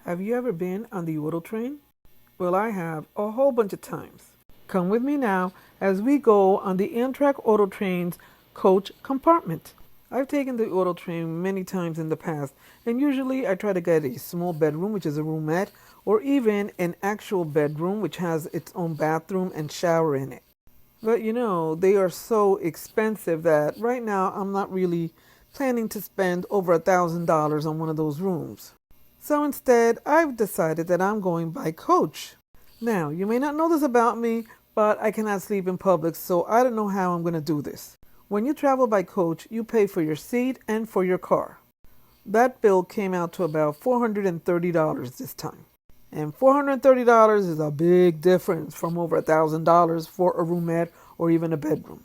Have you ever been on the Auto Train? Well, I have a whole bunch of times. Come with me now as we go on the Amtrak Auto Train's coach compartment. I've taken the Auto Train many times in the past, and usually I try to get a small bedroom, which is a roomette, or even an actual bedroom, which has its own bathroom and shower in it. But they are so expensive that right now I'm not really planning to spend over $1,000 on one of those rooms. So instead, I've decided that I'm going by coach. Now, you may not know this about me, but I cannot sleep in public, so I don't know how I'm going to do this. When you travel by coach, you pay for your seat and for your car. That bill came out to about $430 this time. And $430 is a big difference from over $1,000 for a roomette or even a bedroom.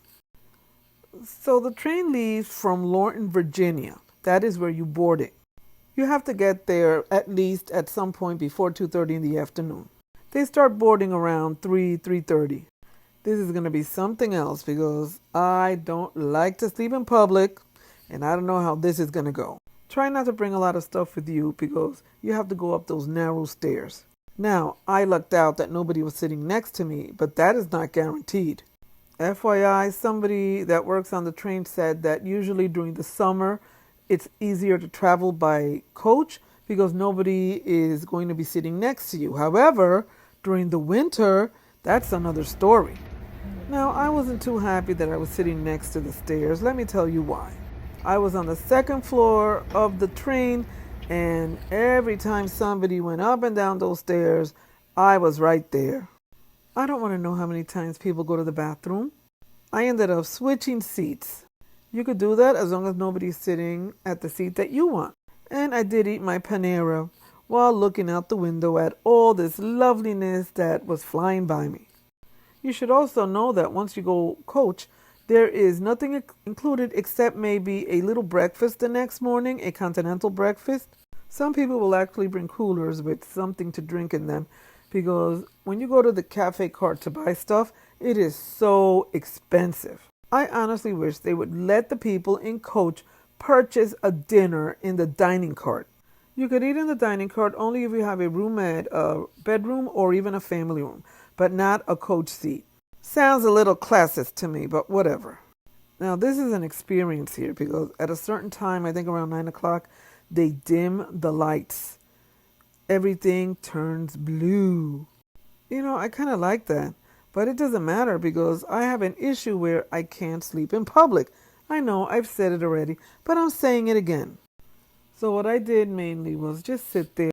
So the train leaves from Lawrence, Virginia. That is where you board it. You have to get there at least at some point before 2:30 in the afternoon. They start boarding around 3:30. This is going to be something else because I don't like to sleep in public and I don't know how this is going to go. Try not to bring a lot of stuff with you because you have to go up those narrow stairs. Now, I lucked out that nobody was sitting next to me, but that is not guaranteed. FYI, somebody that works on the train said that usually during the summer, it's easier to travel by coach because nobody is going to be sitting next to you. However, during the winter, that's another story. Now, I wasn't too happy that I was sitting next to the stairs. Let me tell you why. I was on the second floor of the train, and every time somebody went up and down those stairs, I was right there. I don't want to know how many times people go to the bathroom. I ended up switching seats. You could do that as long as nobody's sitting at the seat that you want. And I did eat my Panera while looking out the window at all this loveliness that was flying by me. You should also know that once you go coach, there is nothing included except maybe a little breakfast the next morning, a continental breakfast. Some people will actually bring coolers with something to drink in them because when you go to the cafe cart to buy stuff, it is so expensive. I honestly wish they would let the people in coach purchase a dinner in the dining cart. You could eat in the dining cart only if you have a roomette, a bedroom, or even a family room, but not a coach seat. Sounds a little classist to me, but whatever. Now, this is an experience here because at a certain time, I think around 9 o'clock, they dim the lights. Everything turns blue. I kind of like that. But it doesn't matter because I have an issue where I can't sleep in public. I know I've said it already, but I'm saying it again. So what I did mainly was just sit there